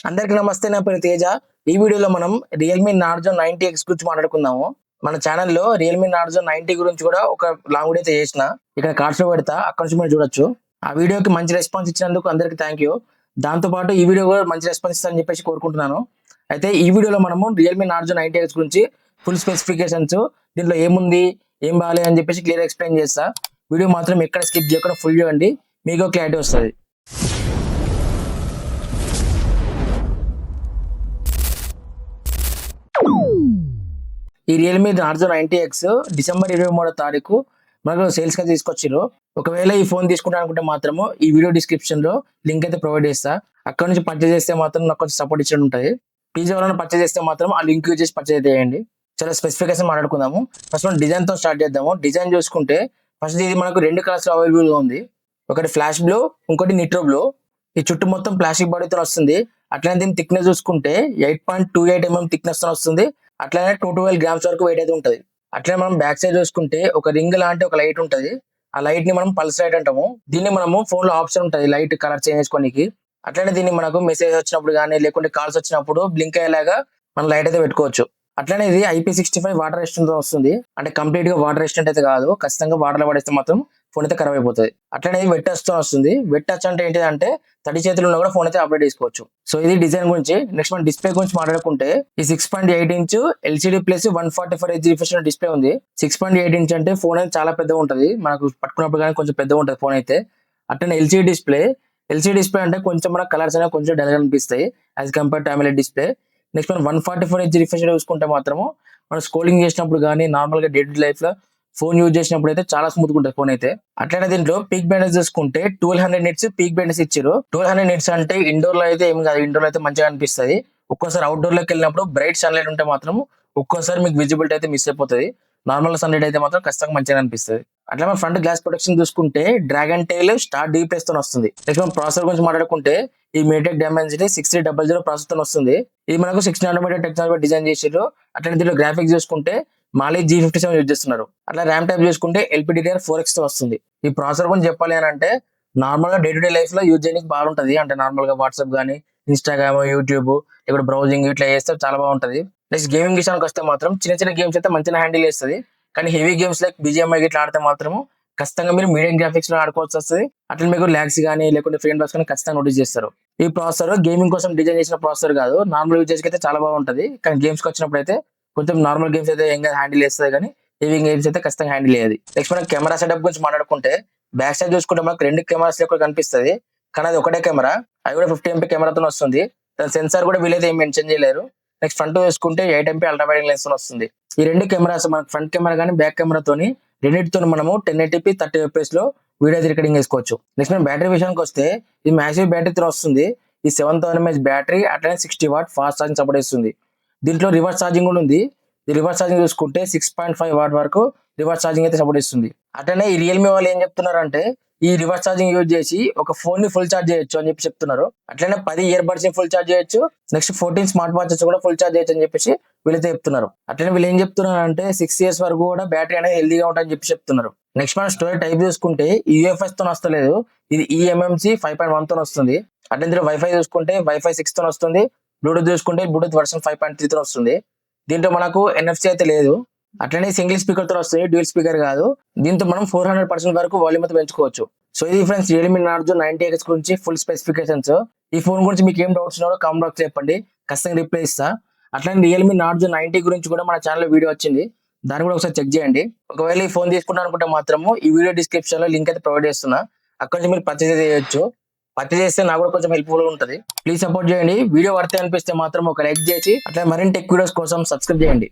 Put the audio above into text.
అందరికీ నమస్తే, నా పేరు తేజ. ఈ వీడియోలో మనం రియల్మీ నార్జో 90X గురించి మాట్లాడుకుందాము. మన ఛానల్లో రియల్మీ నార్జో 90 గురించి కూడా ఒక లాంగ్ వీడియో అయితే చేసిన. ఇక్కడ కార్డ్స్ లో పెడతా, అక్కడ నుంచి మీరు చూడొచ్చు. ఆ వీడియోకి మంచి రెస్పాన్స్ ఇచ్చినందుకు అందరికీ థ్యాంక్ యూ. దాంతోపాటు ఈ వీడియో కూడా మంచి రెస్పాన్స్ ఇస్తారని చెప్పేసి కోరుకుంటున్నాను. అయితే ఈ వీడియోలో మనము రియల్మీ నార్జో 90X గురించి ఫుల్ స్పెసిఫికేషన్స్, దీంట్లో ఏముంది, ఏం బాగాలేదు అని చెప్పేసి క్లియర్ ఎక్స్ప్లెయిన్ చేస్తా. వీడియో మాత్రం ఎక్కడ స్కిప్ చేయకుండా ఫుల్ చేయండి, మీకు క్లారిటీ వస్తుంది. ఈ రియల్మీ నార్జో 90X డిసెంబర్ 23వ తారీఖు మనకు సేల్స్ గా తీసుకొచ్చారు. ఒకవేళ ఈ ఫోన్ తీసుకుంటా అనుకుంటే మాత్రము ఈ వీడియో డిస్క్రిప్షన్ లో లింక్ అయితే ప్రొవైడ్ చేస్తా. అక్కడ నుంచి పర్చేస్ చేస్తే మాత్రం నాకు కొంచెం సపోర్ట్ ఇచ్చి ఉంటుంది. పీజీ వాళ్ళని పర్చేస్ చేస్తే మాత్రం ఆ లింక్ యూజ్ చేసి పర్చేస్ చేయండి. చాలా స్పెసిఫికేషన్ మాట్లాడుకుందాము. ఫస్ట్ మనం డిజైన్ తో స్టార్ట్ చేద్దాము. డిజైన్ చూసుకుంటే ఫస్ట్ ఇది మనకు రెండు కలర్స్ లో అవైలబుల్ గా ఉంది. ఒకటి ఫ్లాష్ బ్లూ, ఇంకోటి నిట్రో బ్లూ. ఈ చుట్టూ మొత్తం ప్లాస్టిక్ బాడీతో వస్తుంది. అట్లనే దీని థిక్నెస్ చూసుకుంటే 8.28 mm థిక్నెస్ తో వస్తుంది. అట్లనే 212 grams వరకు వెయిట్ అయితే ఉంటుంది. అట్లనే మనం బ్యాక్ సైడ్ చూసుకుంటే ఒక రింగ్ లాంటి ఒక లైట్ ఉంటుంది. ఆ లైట్ ని మనం పల్స్ లైట్ అంటాము. దీన్ని మనము ఫోన్ లో ఆప్షన్ ఉంటుంది లైట్ కలర్ చేంజ్ చేసుకోనికి. అట్లనే దీన్ని మనకు మెసేజ్ వచ్చినప్పుడు కానీ లేకుంటే కాల్స్ వచ్చినప్పుడు బ్లింక్ అయ్యేలాగా మనం లైట్ అయితే పెట్టుకోవచ్చు. అట్లనే ఇది IP65 వాటర్ రెసిస్టెంట్ తో వస్తుంది. అంటే కంప్లీట్ గా వాటర్ రెసిస్టెంట్ అయితే కాదు, ఖచ్చితంగా వాటర్ లో పడేస్తే మాత్రం ఫోన్ అయితే ఖరాబ్ అయిపోతుంది. అట్లనే వెట్ టచ్ తో వస్తుంది. వెట్ టచ్ అంటే ఏంటిదంటే తడి చేతులు ఉన్నా కూడా ఫోన్ అయితే అప్డేట్ చేసుకోవచ్చు. సో ఇది డిజైన్ గురించి. నెక్స్ట్ మనం డిస్ప్లే గురించి మాట్లాడుకుంటే ఈ 6.8 inch LCD plus 144Hz refresh display ఉంది. 6.8 ఇంచ్ అంటే ఫోన్ అయితే చాలా పెద్దగా ఉంటుంది, మనకు పట్టుకున్నప్పుడు కానీ కొంచెం పెద్దగా ఉంటుంది ఫోన్ అయితే. అట్లనే LCD డిస్ప్లే అంటే కొంచెం మన కలర్స్ అనేవి కొంచెం డల్ గా అనిపిస్తాయి as compare to AMOLED display. Next మనం 144Hz రిఫ్రెష్ చూసుకుంటే మాత్రము మనం స్క్రోలింగ్ చేసినప్పుడు కానీ నార్మల్ గా డే టు లైఫ్ లో ఫోన్ యూజ్ చేసినప్పుడు అయితే చాలా స్మూత్ గా ఉంటుంది ఫోన్ అయితే. అట్లనే దీంట్లో పీక్ బ్రైట్నెస్ చూసుకుంటే 1200 nits పీక్ బ్రైట్నెస్ ఇచ్చారు. 1200 nits అంటే ఇండోర్ లో అయితే ఏం కాదు, ఇండోర్ లో అయితే మంచిగా అనిపిస్తుంది. ఒక్కోసారి అవుట్డోర్ లోకి వెళ్ళినప్పుడు బ్రైట్ సన్లైట్ ఉంటే మాత్రం ఒక్కోసారి మీకు విజిబిలిటీ అయితే మిస్ అయిపోతుంది. నార్మల్ సన్లైట్ అయితే మాత్రం ఖచ్చితంగా మంచిగా అనిపిస్తుంది. అట్లా మన ఫ్రంట్ గ్లాస్ ప్రొటెక్షన్ చూసుకుంటే dragon tail star D plus తో వస్తుంది. నెక్స్ట్ మనం ప్రాసెసర్ గురించి మాట్లాడుకుంటే ఈ మీటెక్ డైమెన్సిటీ 6300 ప్రాసెసర్ తో వస్తుంది. ఇది మనకు 6 nanometer టెక్నాలజీ డిజైన్ చేసారు. అట్లనే దీంట్లో గ్రాఫిక్స్ చూసుకుంటే మాలి G57 యూజ్ చేస్తున్నారు. అట్లా ర్యామ్ టైప్ చూసుకుంటే LPDDR4X తో వస్తుంది. ఈ ప్రాసెసర్ గురించి చెప్పాలి అని అంటే నార్మల్ గా డే టు డే లైఫ్ లో యూజ్ చేయడానికి బాగుంటది. అంటే నార్మల్ గా వాట్సాప్ గానీ, ఇన్స్టాగ్రామ్, యూట్యూబ్, ఇక్కడ బ్రౌజింగ్ ఇట్లా చేస్తే చాలా బాగుంటది. నెక్స్ట్ గేమింగ్ విషయానికి వస్తే మాత్రం చిన్న చిన్న గేమ్స్ అయితే మంచిగా హ్యాండిల్ చేస్తుంది. కానీ హెవీ గేమ్స్ లైక్ BGMI ఇట్లా ఆడితే మాత్రము ఖచ్చితంగా మీరు మీడియం గ్రాఫిక్స్ లో ఆడుకోవాల్సి వస్తుంది. అట్లా మీకు ల్యాగ్స్ కానీ లేకుంటే ఫ్రేమ్ డ్రాప్స్ కానీ ఖచ్చితంగా నోటీస్ చేస్తారు. ఈ ప్రాసెసర్ గేమింగ్ కోసం డిజైన్ చేసిన ప్రాసెసర్ కాదు, నార్మల్ యూజర్స్ అయితే చాలా బాగుంటది. కానీ గేమ్స్ కి వచ్చినప్పుడు అయితే కొంచెం నార్మల్ గేమ్స్ అయితే ఏం హ్యాండిల్ చేస్తుంది, కానీ హెవీ గేమ్స్ అయితే ఖచ్చితంగా హ్యాండిల్ అయ్యేది. నెక్స్ట్ మనం కెమెరా సెటప్ గురించి మాట్లాడుకుంటే బ్యాక్ సైడ్ చూసుకుంటే మనకు రెండు కెమెరాస్ ఎక్కువ కనిపిస్తుంది. కానీ అది ఒకటే కెమెరా, అది కూడా 50 MP కెమెరాతో వస్తుంది. దాని సెన్సార్ కూడా వీలైతే ఏం మెన్షన్ చేయలేరు. నెక్స్ట్ ఫ్రంట్ చూసుకుంటే 8 MP అల్ట్రా వైడ్ లెన్స్ తో వస్తుంది. ఈ రెండు కెమెరాస్ మనకు ఫ్రంట్ కెమెరా కానీ బ్యాక్ కెమెరాతోని రెండింటితో మనము 1080p 30 fps లో వీడియో రికార్డింగ్ చేసుకోవచ్చు. నెక్స్ట్ మనం బ్యాటరీ విషయానికి వస్తే ఇది మ్యాసివ్ బ్యాటరీతో వస్తుంది. ఈ 7000 mAh బ్యాటరీ అట్లనే 60 watt ఫాస్ట్ ఛార్జింగ్ సపోర్ట్ ఇస్తుంది. దీంట్లో రివర్స్ ఛార్జింగ్ కూడా ఉంది. ఈ రివర్స్ ఛార్జింగ్ చూసుకుంటే 6.5 watt వరకు రివర్స్ ఛార్జింగ్ అయితే సపోర్ట్ ఇస్తుంది. అట్లనే ఈ రియల్మీ వాళ్ళు ఏం చెప్తున్నారంటే ఈ రివర్స్ ఛార్జింగ్ యూజ్ చేసి ఒక ఫోన్ ని ఫుల్ ఛార్జ్ చేయొచ్చు అని చెప్పి చెప్తున్నారు. అట్లనే 10 ఇయర్ బడ్స్ ని ఫుల్ ఛార్జ్ చేయొచ్చు. నెక్స్ట్ 14 స్మార్ట్ వాచెస్ కూడా ఫుల్ ఛార్జ్ చేయొచ్చు అని చెప్పేసి వీళ్ళైతే చెప్తున్నారు. అట్లనే వీళ్ళు ఏం చెప్తున్నారు అంటే 6 years వరకు కూడా బ్యాటరీ అనేది హెల్దీగా ఉంటుందని చెప్పి చెప్తున్నారు. నెక్స్ట్ మనం స్టోరేజ్ టైప్ చూసుకుంటే UFS తో వస్తలేదు, ఇది eMMC 5.1 తో వస్తుంది. అట్లనే ఇందులో వైఫై చూసుకుంటే వైఫై 6 తో వస్తుంది. బ్లూటూత్ చూసుకుంటే బ్లూటూత్ వర్షన్ 5.3 తో వస్తుంది. దీంట్లో మనకు NFC అయితే లేదు. అట్లనే సింగిల్ స్పీకర్ తో వస్తుంది, డ్యూయల్ స్పీకర్ కాదు. దీంతో మనం 400% వరకు వాల్యూమ్ అయితే పెంచుకోవచ్చు. సో ఇది ఫ్రెండ్స్ రియల్మీ నార్జో 90X గురించి ఫుల్ స్పెసిఫికేషన్స్. ఈ ఫోన్ గురించి మీకు ఏం డౌట్స్ ఉన్నారో కామెంట్ బాక్స్ చెప్పండి, ఖచ్చితంగా రిప్లై ఇస్తా. అట్లనే రియల్మీ నార్జో 90 గురించి కూడా మన ఛానల్ వీడియో వచ్చింది, దాన్ని కూడా ఒకసారి చెక్ చేయండి. ఒకవేళ ఈ ఫోన్ తీసుకుంటా అనుకుంటే మాత్రము ఈ వీడియో డిస్క్రిప్షన్ లో లింక్ అయితే ప్రొవైడ్ చేస్తున్నా, అక్కడ నుంచి మీరు పర్చేస్ చేయొచ్చు. పర్చేస్ చేస్తే నాకు కూడా కొంచెం హెల్ప్ఫుల్ గా ఉంటుంది. ప్లీజ్ సపోర్ట్ చేయండి. వీడియో వర్త్ అనిపిస్తే మాత్రం ఒక లైక్ చేసి అట్లా మరిన్ని టెక్ వీడియోస్ కోసం సబ్స్క్రైబ్ చేయండి.